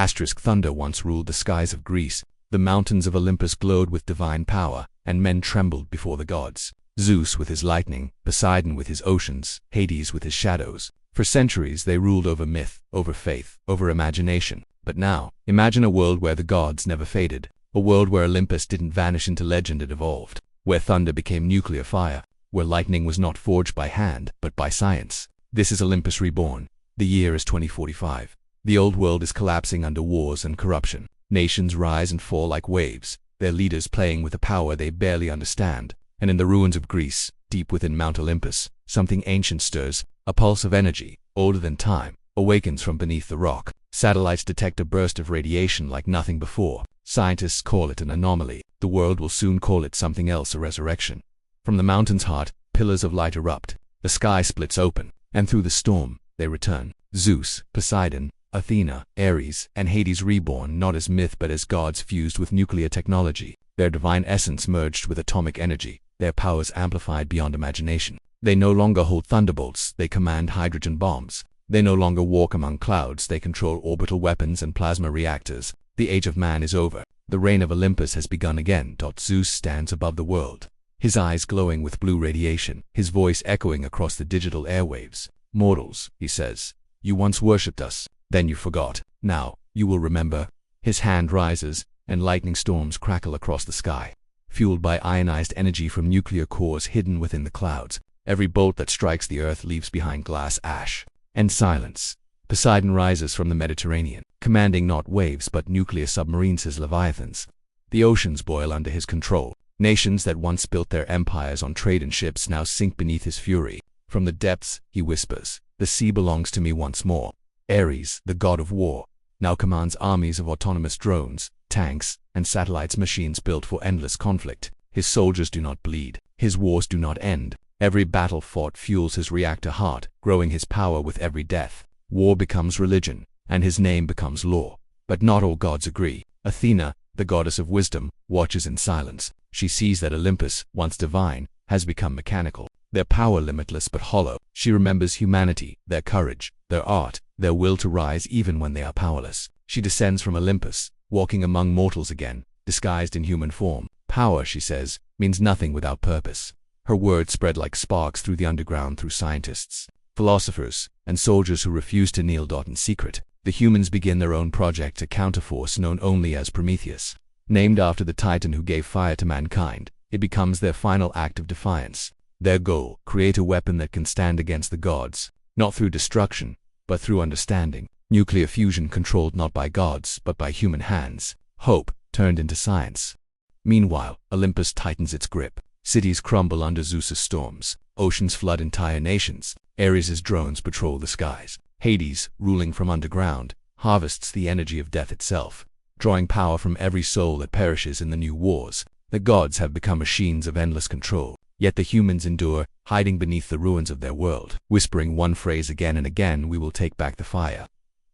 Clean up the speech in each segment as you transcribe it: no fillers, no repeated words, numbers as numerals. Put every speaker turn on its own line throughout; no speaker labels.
Thunder once ruled the skies of Greece. The mountains of Olympus glowed with divine power, and men trembled before the gods. Zeus with his lightning, Poseidon with his oceans, Hades with his shadows. For centuries they ruled over myth, over faith, over imagination. But now, imagine a world where the gods never faded. A world where Olympus didn't vanish into legend, it evolved. Where thunder became nuclear fire. Where lightning was not forged by hand, but by science. This is Olympus Reborn. The year is 2045. The old world is collapsing under wars and corruption. Nations rise and fall like waves, their leaders playing with a power they barely understand. And in the ruins of Greece, deep within Mount Olympus, something ancient stirs. A pulse of energy, older than time, awakens from beneath the rock. Satellites detect a burst of radiation like nothing before. Scientists call it an anomaly. The world will soon call it something else, a resurrection. From the mountain's heart, pillars of light erupt. The sky splits open, and through the storm, they return. Zeus, Poseidon, Athena, Ares, and Hades reborn, not as myth but as gods fused with nuclear technology. Their divine essence merged with atomic energy, their powers amplified beyond imagination. They no longer hold thunderbolts, they command hydrogen bombs. They no longer walk among clouds, they control orbital weapons and plasma reactors. The age of man is over. The reign of Olympus has begun again. Zeus stands above the world, his eyes glowing with blue radiation, his voice echoing across the digital airwaves. "Mortals," he says, "you once worshipped us, then you forgot. Now, you will remember." His hand rises, and lightning storms crackle across the sky, fueled by ionized energy from nuclear cores hidden within the clouds. Every bolt that strikes the earth leaves behind glass ash and silence. Poseidon rises from the Mediterranean, commanding not waves but nuclear submarines, his leviathans. The oceans boil under his control. Nations that once built their empires on trade and ships now sink beneath his fury. From the depths, he whispers, "The sea belongs to me once more." Ares, the god of war, now commands armies of autonomous drones, tanks, and satellites, machines built for endless conflict. His soldiers do not bleed. His wars do not end. Every battle fought fuels his reactor heart, growing his power with every death. War becomes religion, and his name becomes law. But not all gods agree. Athena, the goddess of wisdom, watches in silence. She sees that Olympus, once divine, has become mechanical. Their power limitless but hollow. She remembers humanity, their courage, their art, their will to rise even when they are powerless. She descends from Olympus, walking among mortals again, disguised in human form. Power, she says, means nothing without purpose. Her words spread like sparks through the underground, through scientists, philosophers, and soldiers who refuse to kneel. In secret, the humans begin their own project, a counterforce known only as Prometheus. Named after the Titan who gave fire to mankind, it becomes their final act of defiance. Their goal, create a weapon that can stand against the gods, not through destruction, but through understanding. Nuclear fusion controlled not by gods, but by human hands. Hope turned into science. Meanwhile, Olympus tightens its grip. Cities crumble under Zeus's storms. Oceans flood entire nations. Ares' drones patrol the skies. Hades, ruling from underground, harvests the energy of death itself, drawing power from every soul that perishes in the new wars. The gods have become machines of endless control. Yet the humans endure, hiding beneath the ruins of their world, whispering one phrase again and again: "We will take back the fire."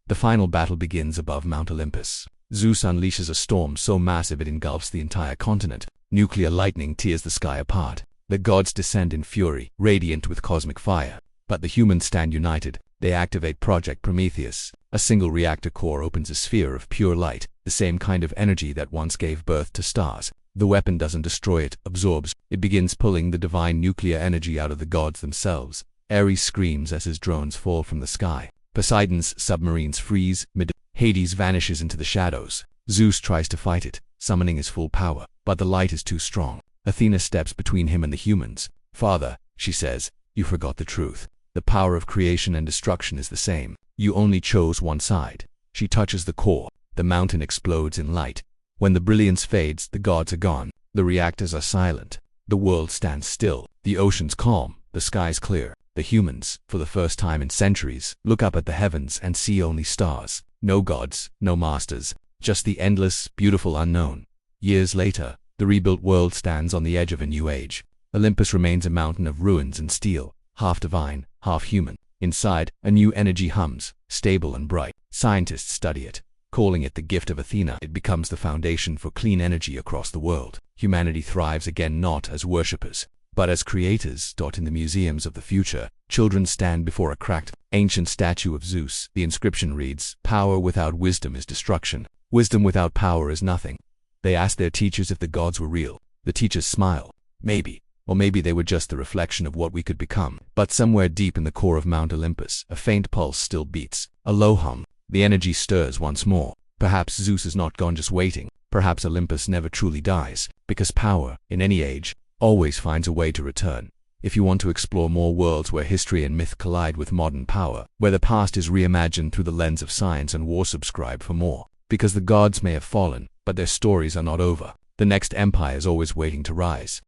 The final battle begins above Mount Olympus. Zeus unleashes a storm so massive it engulfs the entire continent. Nuclear lightning tears the sky apart. The gods descend in fury, radiant with cosmic fire. But the humans stand united. They activate Project Prometheus. A single reactor core opens a sphere of pure light, the same kind of energy that once gave birth to stars. The weapon doesn't destroy it, absorbs. It begins pulling the divine nuclear energy out of the gods themselves. Ares screams as his drones fall from the sky. Poseidon's submarines freeze. Hades vanishes into the shadows. Zeus tries to fight it, summoning his full power, but the light is too strong. Athena steps between him and the humans. "Father," she says, "you forgot the truth. The power of creation and destruction is the same. You only chose one side." She touches the core. The mountain explodes in light. When the brilliance fades, the gods are gone. The reactors are silent. The world stands still. The oceans calm. The skies clear. The humans, for the first time in centuries, look up at the heavens and see only stars. No gods, no masters, just the endless, beautiful unknown. Years later, the rebuilt world stands on the edge of a new age. Olympus remains a mountain of ruins and steel, half divine, half human. Inside, a new energy hums, stable and bright. Scientists study it, calling it the gift of Athena. It becomes the foundation for clean energy across the world. Humanity thrives again, not as worshippers, But as creators, in the museums of the future, children stand before a cracked, ancient statue of Zeus. The inscription reads, "Power without wisdom is destruction. Wisdom without power is nothing." They ask their teachers if the gods were real. The teachers smile. Maybe. Or maybe they were just the reflection of what we could become. But somewhere deep in the core of Mount Olympus, a faint pulse still beats. A low hum. The energy stirs once more. Perhaps Zeus is not gone just waiting. Perhaps Olympus never truly dies, because power, in any age, always finds a way to return. If you want to explore more worlds where history and myth collide with modern power, where the past is reimagined through the lens of science and war, subscribe for more. Because the gods may have fallen, but their stories are not over. The next empire is always waiting to rise.